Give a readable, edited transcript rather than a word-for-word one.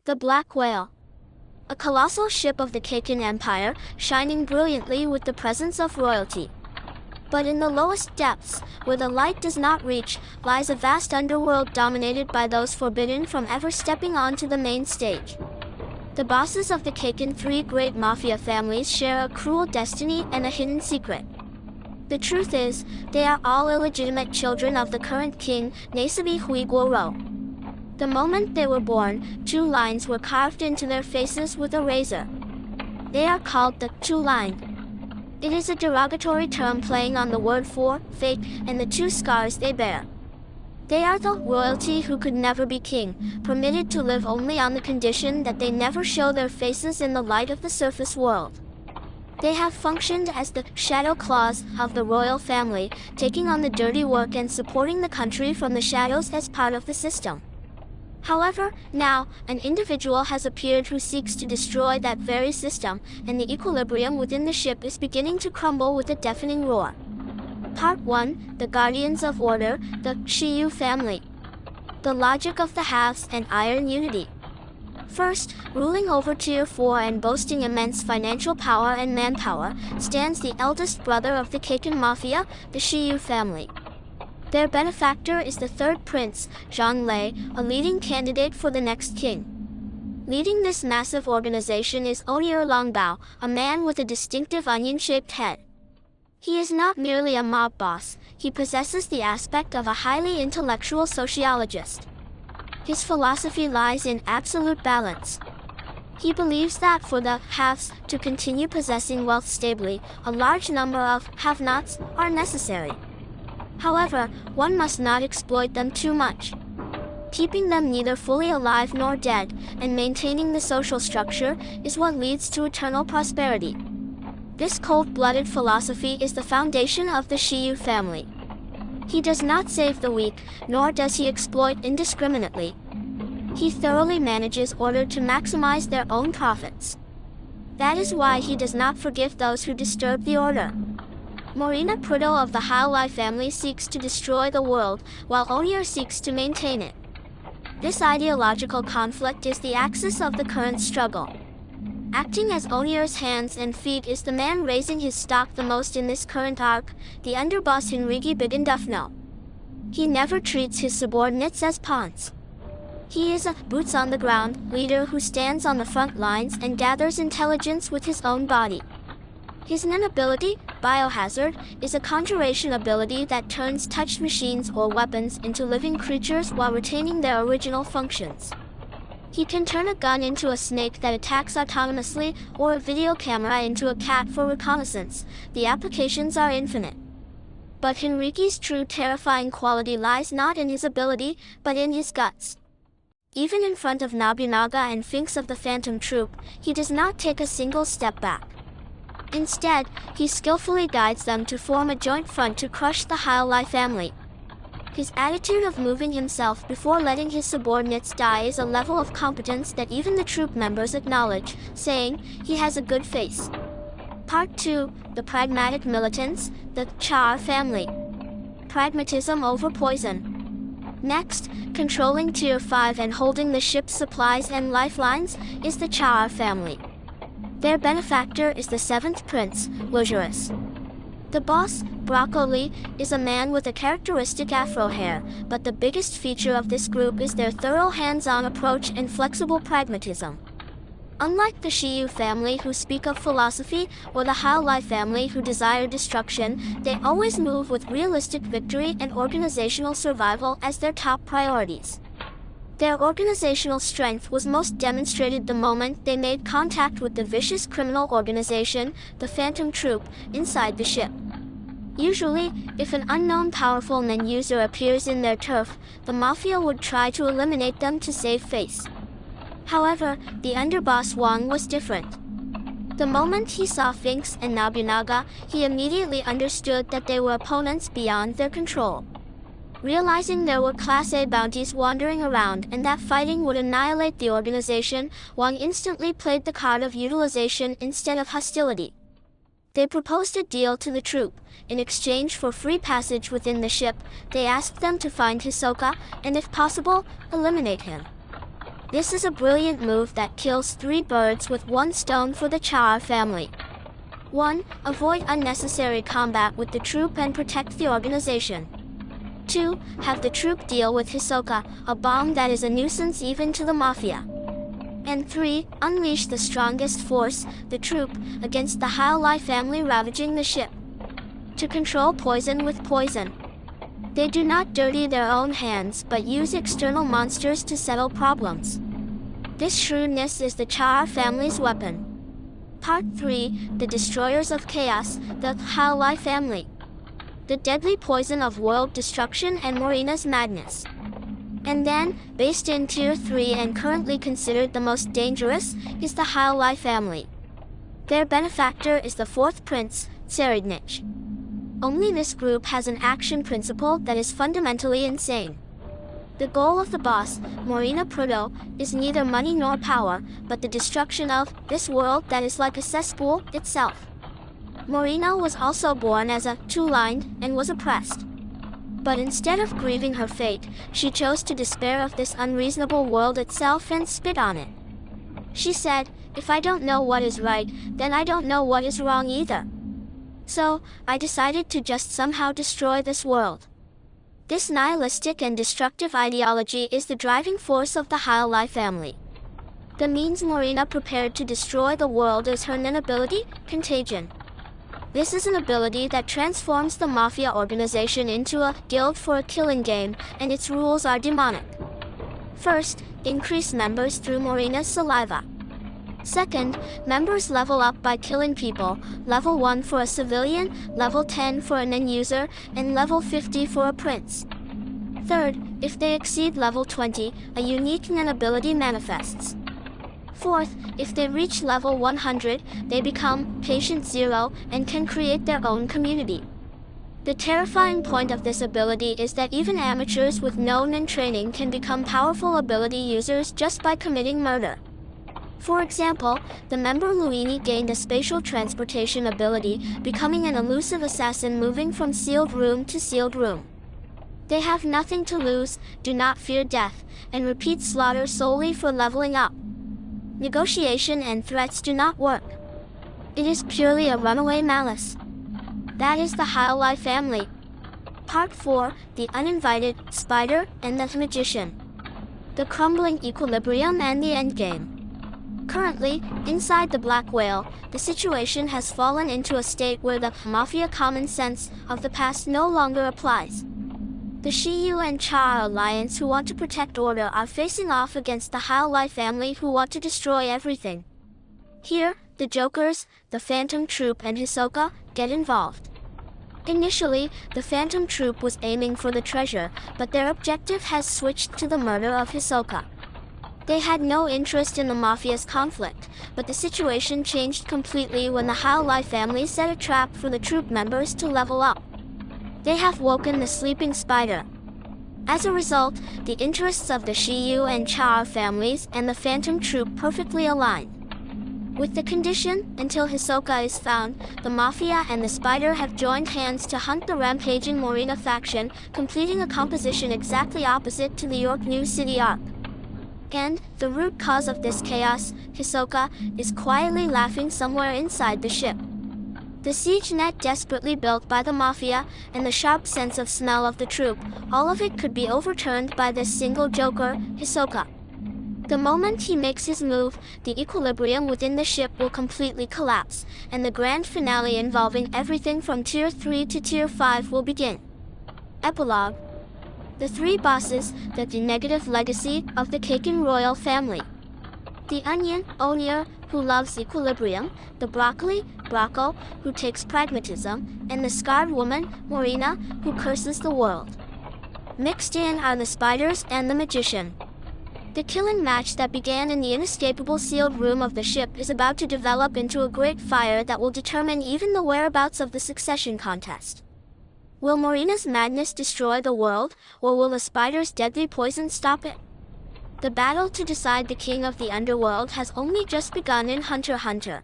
The Black Whale. A colossal ship of the Kakin Empire, shining brilliantly with the presence of royalty. But in the lowest depths, where the light does not reach, lies a vast underworld dominated by those forbidden from ever stepping onto the main stage. The bosses of the Kakin three great Mafia families share a cruel destiny and a hidden secret. The truth is, they are all illegitimate children of the current king, Nasabi Huiguoro. The moment they were born, 2 lines were carved into their faces with a razor. They are called the Chu line. It is a derogatory term playing on the word for fate and the 2 scars they bear. They are the royalty who could never be king, permitted to live only on the condition that they never show their faces in the light of the surface world. They have functioned as the shadow claws of the royal family, taking on the dirty work and supporting the country from the shadows as part of the system. However, now, an individual has appeared who seeks to destroy that very system, and the equilibrium within the ship is beginning to crumble with a deafening roar. Part 1, The Guardians of Order, the Shiyu family. The logic of the halves and iron unity. First, ruling over Tier 4 and boasting immense financial power and manpower, stands the eldest brother of the Kakin Mafia, the Shiyu family. Their benefactor is the 3rd prince, Zhang a leading candidate for the next king. Leading this massive organization is Onier Longbao, a man with a distinctive onion-shaped head. He is not merely a mob boss, he possesses the aspect of a highly intellectual sociologist. His philosophy lies in absolute balance. He believes that for the haves to continue possessing wealth stably, a large number of have-nots are necessary. However, one must not exploit them too much. Keeping them neither fully alive nor dead, and maintaining the social structure, is what leads to eternal prosperity. This cold-blooded philosophy is the foundation of the Shiyu family. He does not save the weak, nor does he exploit indiscriminately. He thoroughly manages order to maximize their own profits. That is why he does not forgive those who disturb the order. Morina Prudhoe of the Haolai family seeks to destroy the world, while Onier seeks to maintain it. This ideological conflict is the axis of the current struggle. Acting as Onier's hands and feet is the man raising his stock the most in this current arc, the underboss Hinriki Bigandufno. He never treats his subordinates as pawns. He is a boots-on-the-ground leader who stands on the front lines and gathers intelligence with his own body. His Nen ability, Biohazard, is a conjuration ability that turns touched machines or weapons into living creatures while retaining their original functions. He can turn a gun into a snake that attacks autonomously, or a video camera into a cat for reconnaissance. The applications are infinite. But Hinriki's true terrifying quality lies not in his ability, but in his guts. Even in front of Nobunaga and Finks of the Phantom Troop, he does not take a single step back. Instead, he skillfully guides them to form a joint front to crush the Haolai family. His attitude of moving himself before letting his subordinates die is a level of competence that even the troop members acknowledge, saying, he has a good face. Part 2, The Pragmatic Militants, the Char family. Pragmatism over poison. Next, controlling Tier 5 and holding the ship's supplies and lifelines, is the Char family. Their benefactor is the 7th prince, Lujerus. The boss, Broccoli, is a man with a characteristic afro hair, but the biggest feature of this group is their thorough hands-on approach and flexible pragmatism. Unlike the Shiyu family who speak of philosophy, or the Haolai family who desire destruction, they always move with realistic victory and organizational survival as their top priorities. Their organizational strength was most demonstrated the moment they made contact with the vicious criminal organization, the Phantom Troop, inside the ship. Usually, if an unknown powerful Nen user appears in their turf, the Mafia would try to eliminate them to save face. However, the underboss Wang was different. The moment he saw Finks and Nobunaga, he immediately understood that they were opponents beyond their control. Realizing there were Class A bounties wandering around and that fighting would annihilate the organization, Wang instantly played the card of utilization instead of hostility. They proposed a deal to the troop. In exchange for free passage within the ship, they asked them to find Hisoka, and if possible, eliminate him. This is a brilliant move that kills 3 birds with 1 stone for the Chara family. 1. Avoid unnecessary combat with the troop and protect the organization. 2. Have the troop deal with Hisoka, a bomb that is a nuisance even to the Mafia. And 3. Unleash the strongest force, the troop, against the Haolai family ravaging the ship. To control poison with poison. They do not dirty their own hands but use external monsters to settle problems. This shrewdness is the Chara family's weapon. Part 3. The Destroyers of Chaos, the Haolai family. The deadly poison of world destruction and Morina's madness. And then, based in Tier 3 and currently considered the most dangerous, is the Haolai family. Their benefactor is the 4th prince, Seridnich. Only this group has an action principle that is fundamentally insane. The goal of the boss, Morina Proto, is neither money nor power, but the destruction of this world that is like a cesspool itself. Morina was also born as a two-lined and was oppressed. But instead of grieving her fate, she chose to despair of this unreasonable world itself and spit on it. She said, "If I don't know what is right, then I don't know what is wrong either. So, I decided to just somehow destroy this world." This nihilistic and destructive ideology is the driving force of the Haolai family. The means Morina prepared to destroy the world is her nin ability, Contagion. This is an ability that transforms the Mafia organization into a guild for a killing game, and its rules are demonic. First, increase members through Morina's saliva. Second, members level up by killing people, level 1 for a civilian, level 10 for a nin user, and level 50 for a prince. Third, if they exceed level 20, a unique nin ability manifests. Fourth, if they reach level 100, they become Patient Zero and can create their own community. The terrifying point of this ability is that even amateurs with no nin training can become powerful ability users just by committing murder. For example, the member Luini gained a spatial transportation ability, becoming an elusive assassin moving from sealed room to sealed room. They have nothing to lose, do not fear death, and repeat slaughter solely for leveling up. Negotiation and threats do not work. It is purely a runaway malice. That is the Haolai family. Part 4, The Uninvited, Spider, and the Magician. The Crumbling Equilibrium and the Endgame. Currently, inside the Black Whale, the situation has fallen into a state where the Mafia common sense of the past no longer applies. The Shiyu and Chara alliance who want to protect order are facing off against the Haolai family who want to destroy everything. Here, the Jokers, the Phantom Troop and Hisoka, get involved. Initially, the Phantom Troop was aiming for the treasure, but their objective has switched to the murder of Hisoka. They had no interest in the Mafia's conflict, but the situation changed completely when the Haolai family set a trap for the troop members to level up. They have woken the sleeping spider. As a result, the interests of the Shiyu and Chara families and the Phantom Troop perfectly align. With the condition, until Hisoka is found, the Mafia and the Spider have joined hands to hunt the rampaging Morina faction, completing a composition exactly opposite to the York New City arc. And, the root cause of this chaos, Hisoka, is quietly laughing somewhere inside the ship. The siege net desperately built by the Mafia, and the sharp sense of smell of the troop, all of it could be overturned by this single joker, Hisoka. The moment he makes his move, the equilibrium within the ship will completely collapse, and the grand finale involving everything from Tier 3 to Tier 5 will begin. Epilogue. The 3 bosses, the negative legacy of the Kakin royal family. The onion, Onier, who loves equilibrium, the broccoli, Brocco, who takes pragmatism, and the scarred woman, Morina, who curses the world. Mixed in are the spiders and the magician. The killing match that began in the inescapable sealed room of the ship is about to develop into a great fire that will determine even the whereabouts of the succession contest. Will Morina's madness destroy the world, or will the spider's deadly poison stop it? The battle to decide the king of the underworld has only just begun in Hunter x Hunter.